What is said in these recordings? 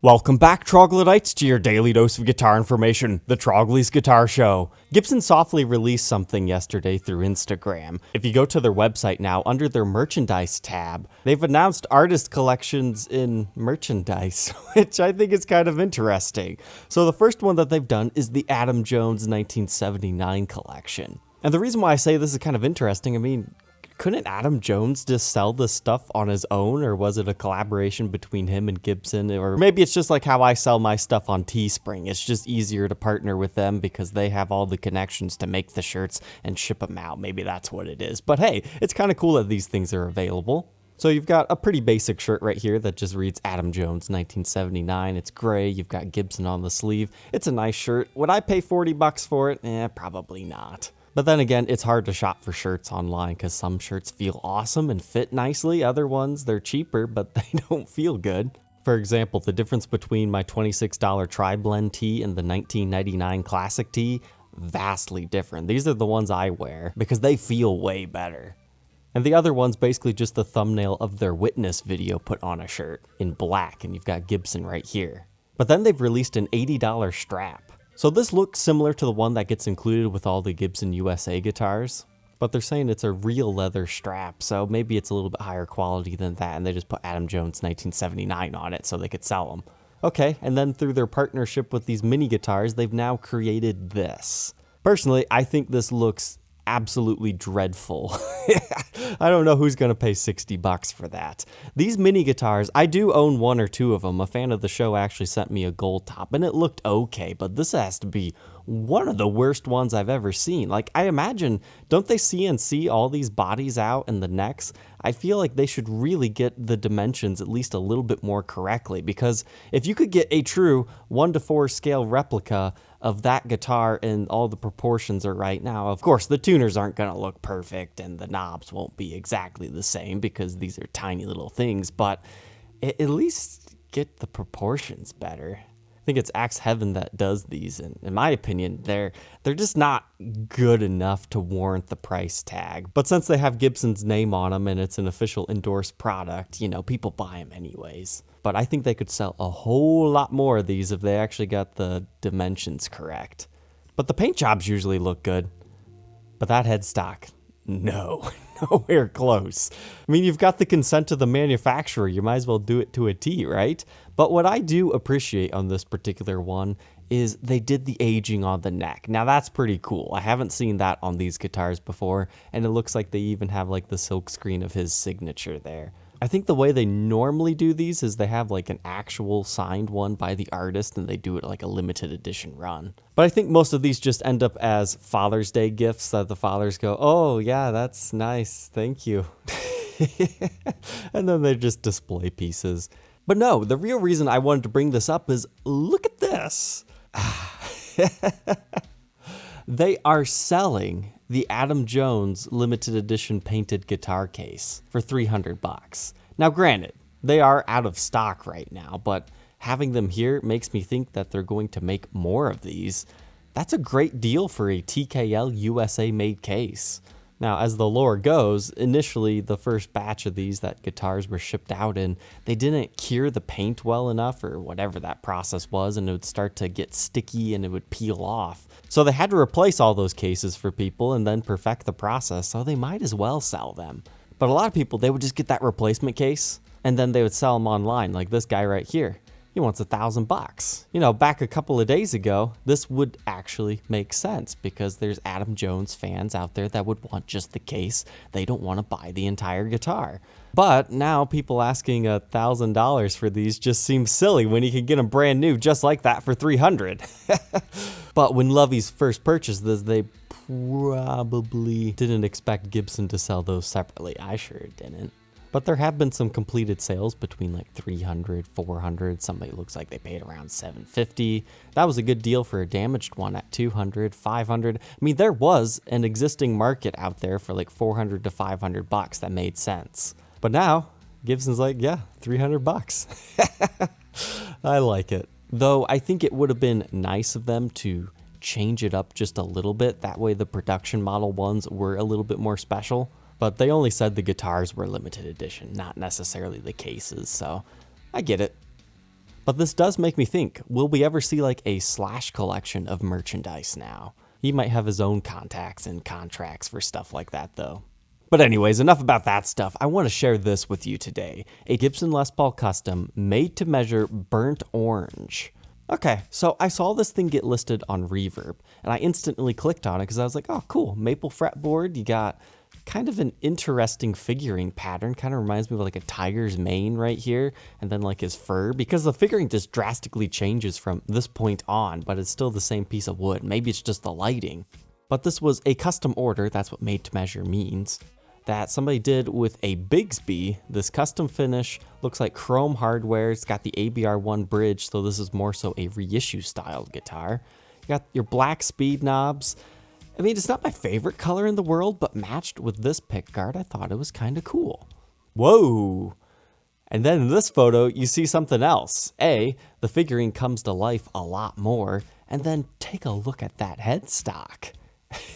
Welcome back, Troglodytes, to your daily dose of guitar information, the Trogly's Guitar Show. Gibson softly released something yesterday through Instagram. If you go to their website now, under their merchandise tab, they've announced artist collections in merchandise, which I think is kind of interesting. So the first one that they've done is the Adam Jones 1979 collection. And the reason why I say this is kind of interesting, I mean, couldn't Adam Jones just sell this stuff on his own, or was it a collaboration between him and Gibson? Or maybe it's just like how I sell my stuff on Teespring. It's just easier to partner with them because they have all the connections to make the shirts and ship them out. Maybe that's what it is. But hey, it's kind of cool that these things are available. So you've got a pretty basic shirt right here that just reads Adam Jones 1979. It's gray. You've got Gibson on the sleeve. It's a nice shirt. Would I pay $40 for it? Probably not. But then again, it's hard to shop for shirts online because some shirts feel awesome and fit nicely. Other ones, they're cheaper, but they don't feel good. For example, the difference between my $26 Tri-Blend tee and the $19.99 Classic tee, vastly different. These are the ones I wear because they feel way better. And the other one's basically just the thumbnail of their Witness video put on a shirt in black, and you've got Gibson right here. But then they've released an $80 strap. So this looks similar to the one that gets included with all the Gibson USA guitars, but they're saying it's a real leather strap, so maybe it's a little bit higher quality than that, and they just put Adam Jones 1979 on it so they could sell them. Okay, and then through their partnership with these mini guitars, they've now created this. Personally, I think this looks absolutely dreadful. I don't know who's gonna pay $60 for that. These mini guitars, I do own one or two of them. A fan of the show actually sent me a Goldtop, and it looked okay, but this has to be one of the worst ones I've ever seen. Like, I imagine, don't they CNC all these bodies out and the necks? I feel like they should really get the dimensions at least a little bit more correctly, because if you could get a true 1:4 scale replica of that guitar and all the proportions are right now, of course the tuners aren't going to look perfect and the knobs won't be exactly the same because these are tiny little things, but at least get the proportions better. I think it's Axe Heaven that does these, and in my opinion, they're just not good enough to warrant the price tag. But since they have Gibson's name on them and it's an official endorsed product, you know, people buy them anyways. But I think they could sell a whole lot more of these if they actually got the dimensions correct. But the paint jobs usually look good. But that headstock, no, nowhere close. I mean, you've got the consent of the manufacturer. You might as well do it to a T, right? But what I do appreciate on this particular one is they did the aging on the neck. Now that's pretty cool. I haven't seen that on these guitars before, and it looks like they even have like the silk screen of his signature there. I think the way they normally do these is they have like an actual signed one by the artist and they do it like a limited edition run. But I think most of these just end up as Father's Day gifts that the fathers go, oh yeah, that's nice, thank you. And then they're just display pieces. But no, the real reason I wanted to bring this up is look at this. They are selling the Adam Jones limited edition painted guitar case for $300. Now granted, they are out of stock right now, but having them here makes me think that they're going to make more of these. That's a great deal for a TKL USA made case. Now, as the lore goes, initially the first batch of these that guitars were shipped out in, they didn't cure the paint well enough or whatever that process was, and it would start to get sticky and it would peel off. So they had to replace all those cases for people and then perfect the process, so they might as well sell them. But a lot of people, they would just get that replacement case and then they would sell them online, like this guy right here. He wants $1,000. You know, back a couple of days ago, this would actually make sense because there's Adam Jones fans out there that would want just the case. They don't want to buy the entire guitar. But now people asking $1,000 for these just seems silly when you can get them brand new just like that for $300. But when Lovey's first purchased this, they probably didn't expect Gibson to sell those separately. I sure didn't. But there have been some completed sales between like $300, $400. Somebody looks like they paid around $750. That was a good deal for a damaged one at $200, $500. I mean, there was an existing market out there for like $400 to $500 that made sense. But now Gibson's like, yeah, $300. I like it. Though I think it would have been nice of them to change it up just a little bit. That way the production model ones were a little bit more special. But they only said the guitars were limited edition, not necessarily the cases, so I get it. But this does make me think, will we ever see like a Slash collection of merchandise now? He might have his own contacts and contracts for stuff like that though. But anyways, enough about that stuff. I want to share this with you today. A Gibson Les Paul Custom made to measure burnt orange. Okay, so I saw this thing get listed on Reverb, and I instantly clicked on it because I was like, oh cool, maple fretboard. You got kind of an interesting figuring pattern. Kind of reminds me of like a tiger's mane right here, and then like his fur, because the figuring just drastically changes from this point on, but it's still the same piece of wood. Maybe it's just the lighting. But this was a custom order, that's what made to measure means, that somebody did with a Bigsby. This custom finish looks like chrome hardware. It's got the ABR1 bridge, so this is more so a reissue style guitar. You got your black speed knobs. I mean, it's not my favorite color in the world, but matched with this pickguard, I thought it was kind of cool. Whoa! And then in this photo, you see something else. The figurine comes to life a lot more, and then take a look at that headstock.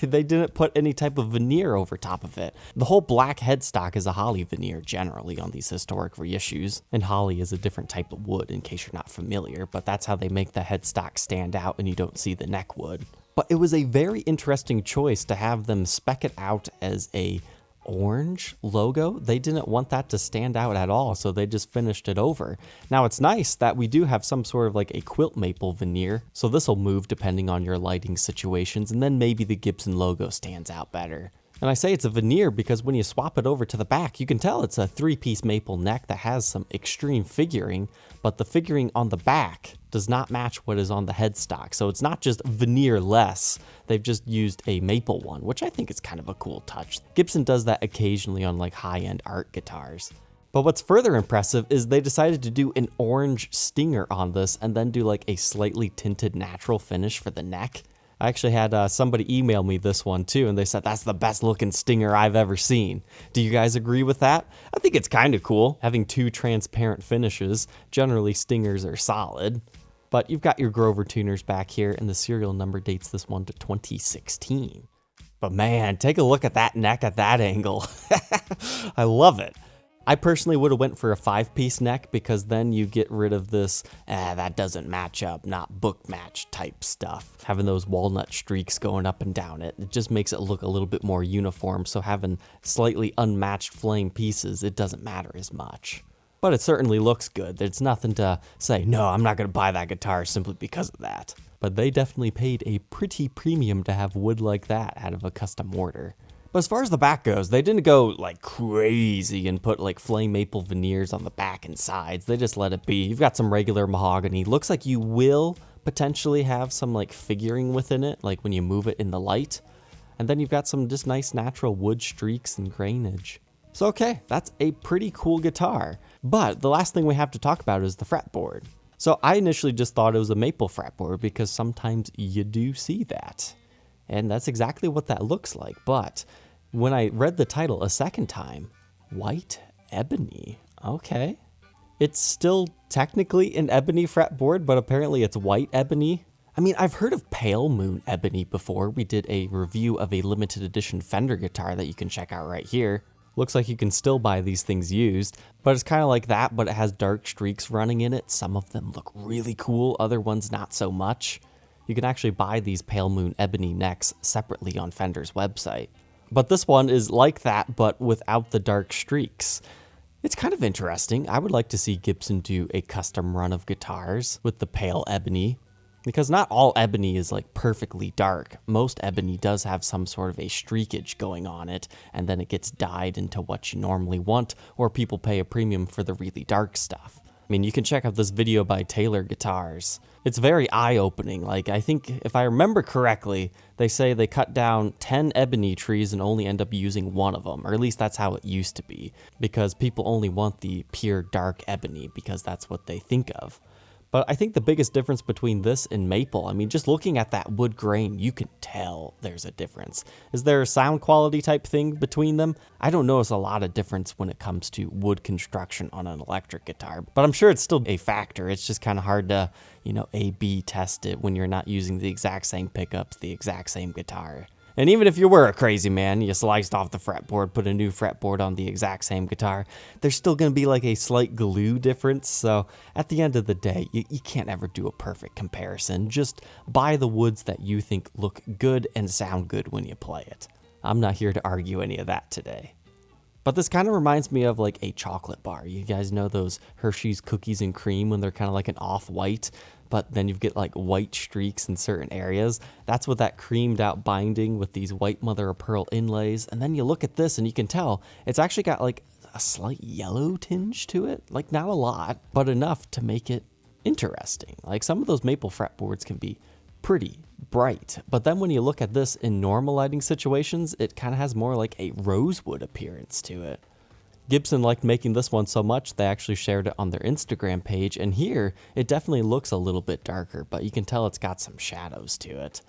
They didn't put any type of veneer over top of it. The whole black headstock is a holly veneer generally on these historic reissues, and holly is a different type of wood in case you're not familiar, but that's how they make the headstock stand out and you don't see the neck wood. But it was a very interesting choice to have them spec it out as a orange logo. They didn't want that to stand out at all, so they just finished it over. Now it's nice that we do have some sort of like a quilt maple veneer, so this will move depending on your lighting situations, and then maybe the Gibson logo stands out better. And I say it's a veneer because when you swap it over to the back, you can tell it's a 3-piece maple neck that has some extreme figuring, but the figuring on the back does not match what is on the headstock. So it's not just veneer-less, they've just used a maple one, which I think is kind of a cool touch. Gibson does that occasionally on like high-end art guitars. But what's further impressive is they decided to do an orange stinger on this and then do like a slightly tinted natural finish for the neck. I actually had somebody email me this one too, and they said that's the best looking stinger I've ever seen. Do you guys agree with that? I think it's kind of cool, having two transparent finishes. Generally, stingers are solid. But you've got your Grover tuners back here, and the serial number dates this one to 2016. But man, take a look at that neck at that angle. I love it. I personally would have went for a 5-piece neck because then you get rid of this, that doesn't match up, not book match type stuff. Having those walnut streaks going up and down it just makes it look a little bit more uniform, so having slightly unmatched flame pieces, it doesn't matter as much. But it certainly looks good. There's nothing to say, no, I'm not going to buy that guitar simply because of that. But they definitely paid a pretty premium to have wood like that out of a custom order. But as far as the back goes, they didn't go like crazy and put like flame maple veneers on the back and sides. They just let it be. You've got some regular mahogany. Looks like you will potentially have some like figuring within it, like when you move it in the light. And then you've got some just nice natural wood streaks and grainage. So okay, that's a pretty cool guitar. But the last thing we have to talk about is the fretboard. So I initially just thought it was a maple fretboard because sometimes you do see that. And that's exactly what that looks like. But when I read the title a second time, white ebony, okay. It's still technically an ebony fretboard, but apparently it's white ebony. I mean, I've heard of pale moon ebony before. We did a review of a limited edition Fender guitar that you can check out right here. Looks like you can still buy these things used, but it's kind of like that, but it has dark streaks running in it. Some of them look really cool, other ones not so much. You can actually buy these pale moon ebony necks separately on Fender's website. But this one is like that, but without the dark streaks. It's kind of interesting. I would like to see Gibson do a custom run of guitars with the pale ebony, because not all ebony is like perfectly dark. Most ebony does have some sort of a streakage going on it, and then it gets dyed into what you normally want, or people pay a premium for the really dark stuff. I mean, you can check out this video by Taylor Guitars. It's very eye-opening. Like, I think, if I remember correctly, they say they cut down 10 ebony trees and only end up using one of them, or at least that's how it used to be, because people only want the pure dark ebony, because that's what they think of. But I think the biggest difference between this and maple, I mean, just looking at that wood grain, you can tell there's a difference. Is there a sound quality type thing between them? I don't notice a lot of difference when it comes to wood construction on an electric guitar, but I'm sure it's still a factor. It's just kind of hard to, A/B test it when you're not using the exact same pickups, the exact same guitar. And even if you were a crazy man, you sliced off the fretboard, put a new fretboard on the exact same guitar, there's still going to be like a slight glue difference. So at the end of the day, you can't ever do a perfect comparison. Just buy the woods that you think look good and sound good when you play it. I'm not here to argue any of that today. But this kind of reminds me of like a chocolate bar. You guys know those Hershey's cookies and cream when they're kind of like an off-white, but then you get like white streaks in certain areas. That's what that creamed out binding with these white mother of pearl inlays. And then you look at this and you can tell it's actually got like a slight yellow tinge to it. Like not a lot, but enough to make it interesting. Like some of those maple fretboards can be pretty bright, but then when you look at this in normal lighting situations, it kind of has more like a rosewood appearance to it. Gibson liked making this one so much they actually shared it on their Instagram page, and here it definitely looks a little bit darker, but you can tell it's got some shadows to it.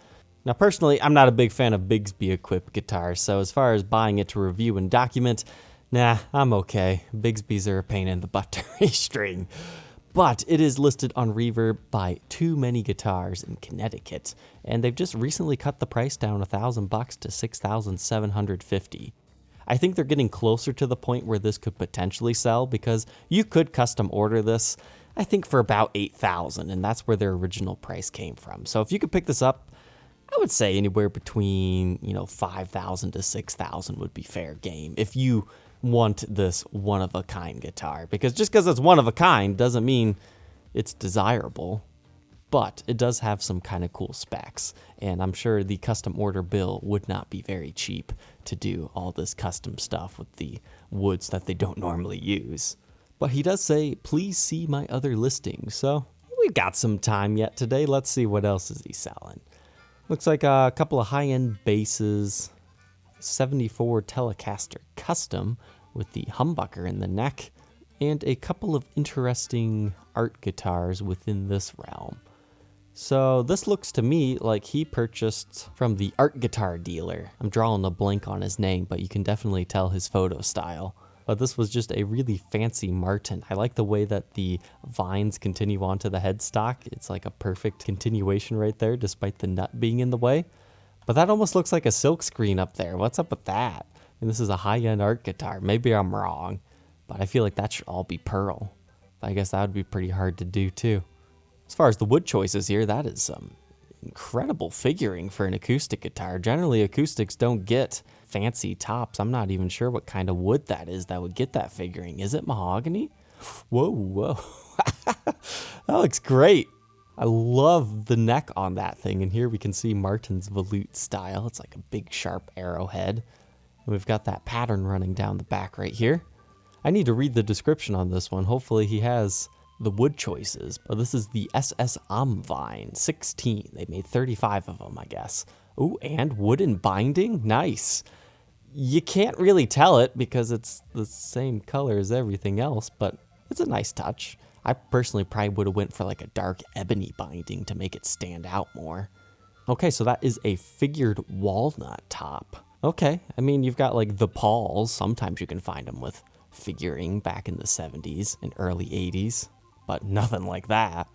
Now personally, I'm not a big fan of Bigsby equipped guitars, so as far as buying it to review and document, nah, I'm okay. Bigsby's are a pain in the butt to restring. But it is listed on Reverb by Too Many Guitars in Connecticut, and they've just recently cut the price down $1,000 to $6,750. I think they're getting closer to the point where this could potentially sell because you could custom order this, I think for about $8,000, and that's where their original price came from. So if you could pick this up, I would say anywhere between, $5,000 to $6,000 would be fair game if you want this one-of-a-kind guitar, because just because it's one of a kind doesn't mean it's desirable, but it does have some kind of cool specs, and I'm sure the custom order bill would not be very cheap to do all this custom stuff with the woods that they don't normally use. But he does say, please see my other listings, so we've got some time yet today. Let's see what else is he selling. Looks like a couple of high-end basses, 74 Telecaster Custom with the humbucker in the neck, and a couple of interesting art guitars within this realm. So this looks to me like he purchased from the art guitar dealer. I'm drawing a blank on his name, but you can definitely tell his photo style. But this was just a really fancy Martin. I like the way that the vines continue onto the headstock. It's like a perfect continuation right there, despite the nut being in the way. But that almost looks like a silk screen up there. What's up with that? And this is a high-end art guitar. Maybe I'm wrong, but I feel like that should all be pearl. But I guess that would be pretty hard to do too. As far as the wood choices here, that is some incredible figuring for an acoustic guitar. Generally, acoustics don't get fancy tops. I'm not even sure what kind of wood that is that would get that figuring. Is it mahogany? Whoa. That looks great. I love the neck on that thing, and here we can see Martin's volute style. It's like a big sharp arrowhead. And we've got that pattern running down the back right here. I need to read the description on this one. Hopefully he has the wood choices, but this is the SS-OMVine-16. They made 35 of them, I guess. Ooh, and wooden binding? Nice. You can't really tell it because it's the same color as everything else, but it's a nice touch. I personally probably would have went for like a dark ebony binding to make it stand out more. Okay, so that is a figured walnut top. Okay, I mean, you've got like the Pauls. Sometimes you can find them with figuring back in the 70s and early 80s, but nothing like that.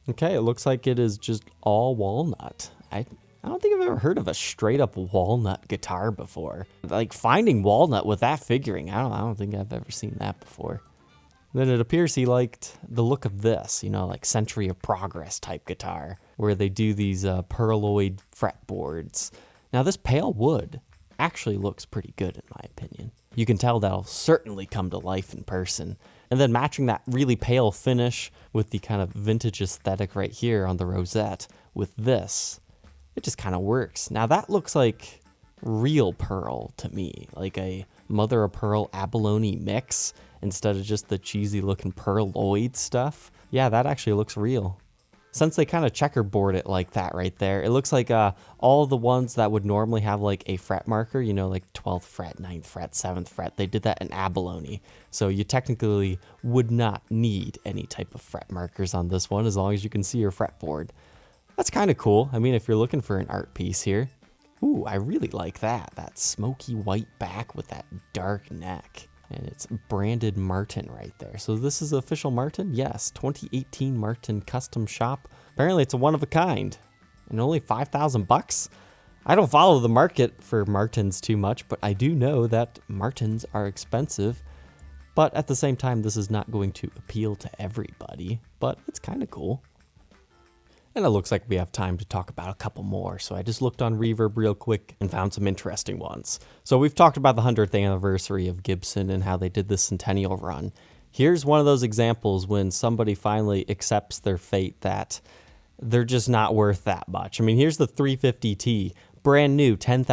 Okay, it looks like it is just all walnut. I don't think I've ever heard of a straight up walnut guitar before. Like finding walnut with that figuring, I don't think I've ever seen that before. Then it appears he liked the look of this, like Century of Progress type guitar, where they do these pearloid fretboards. Now this pale wood actually looks pretty good in my opinion. You can tell that'll certainly come to life in person. And then matching that really pale finish with the kind of vintage aesthetic right here on the rosette with this, it just kind of works. Now that looks like real pearl to me, like a mother of pearl abalone mix instead of just the cheesy looking pearloid stuff. Yeah, that actually looks real. Since they kind of checkerboard it like that right there, it looks like all the ones that would normally have like a fret marker, like 12th fret, 9th fret, 7th fret, they did that in abalone. So you technically would not need any type of fret markers on this one as long as you can see your fretboard. That's kind of cool. I mean, if you're looking for an art piece here. Ooh, I really like that. That smoky white back with that dark neck. And it's branded Martin right there. So this is official Martin? Yes, 2018 Martin custom shop. Apparently it's a one of a kind. And only $5,000 bucks? I don't follow the market for Martins too much, but I do know that Martins are expensive. But at the same time, this is not going to appeal to everybody, but it's kind of cool. And it looks like we have time to talk about a couple more, so I just looked on Reverb real quick and found some interesting ones. So we've talked about the 100th anniversary of Gibson and how they did the Centennial run. Here's one of those examples when somebody finally accepts their fate that they're just not worth that much. I mean, here's the 350T, brand new, $10,000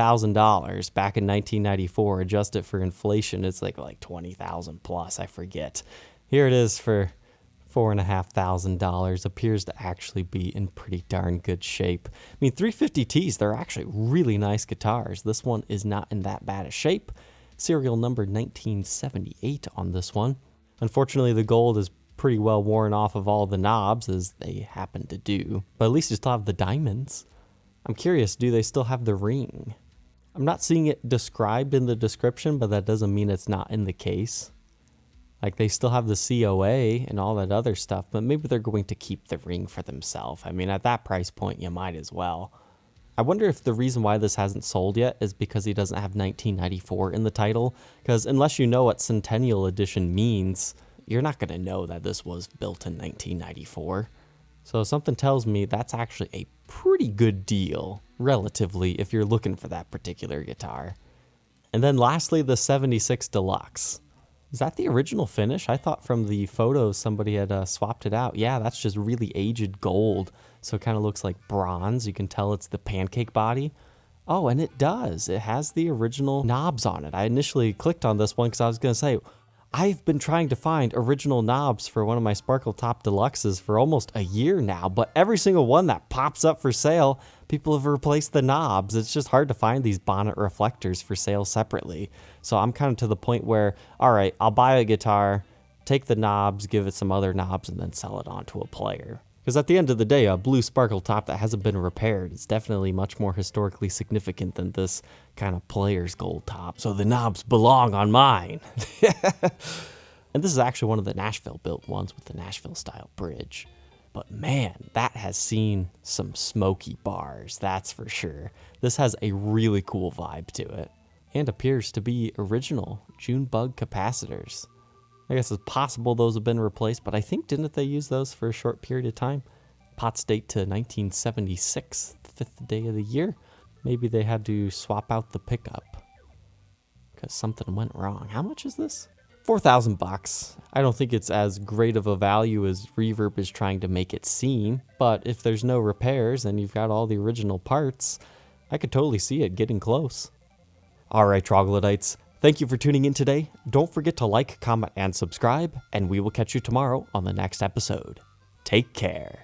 back in 1994. Adjust it for inflation, it's like $20,000 plus, I forget. Here it is for $4,500. Appears to actually be in pretty darn good shape. I mean, 350Ts, they're actually really nice guitars. This one is not in that bad a shape. Serial number 1978 on this one. Unfortunately, the gold is pretty well worn off of all the knobs, as they happen to do. But at least you still have the diamonds. I'm curious, do they still have the ring? I'm not seeing it described in the description, but that doesn't mean it's not in the case. Like, they still have the COA and all that other stuff, but maybe they're going to keep the ring for themselves. I mean, at that price point, you might as well. I wonder if the reason why this hasn't sold yet is because he doesn't have 1994 in the title. Because unless you know what Centennial Edition means, you're not going to know that this was built in 1994. So something tells me that's actually a pretty good deal, relatively, if you're looking for that particular guitar. And then lastly, the 76 Deluxe. Is that the original finish? I thought from the photos somebody had swapped it out. Yeah, that's just really aged gold. So it kind of looks like bronze. You can tell it's the pancake body. Oh, and it does. It has the original knobs on it. I initially clicked on this one because I was going to say, I've been trying to find original knobs for one of my Sparkle Top Deluxes for almost a year now, but every single one that pops up for sale, people have replaced the knobs. It's just hard to find these bonnet reflectors for sale separately. So I'm kind of to the point where, all right, I'll buy a guitar, take the knobs, give it some other knobs, and then sell it on to a player. Because at the end of the day, a blue Sparkle Top that hasn't been repaired is definitely much more historically significant than this kind of player's gold top. So the knobs belong on mine. And this is actually one of the Nashville-built ones with the Nashville-style bridge. But man, that has seen some smoky bars, that's for sure. This has a really cool vibe to it. And appears to be original June bug capacitors. I guess it's possible those have been replaced, but I think didn't they use those for a short period of time? Pots date to 1976, the 5th day of the year. Maybe they had to swap out the pickup because something went wrong. How much is this? $4,000. I don't think it's as great of a value as Reverb is trying to make it seem, but if there's no repairs and you've got all the original parts, I could totally see it getting close. All right, troglodytes. Thank you for tuning in today. Don't forget to like, comment, and subscribe, and we will catch you tomorrow on the next episode. Take care.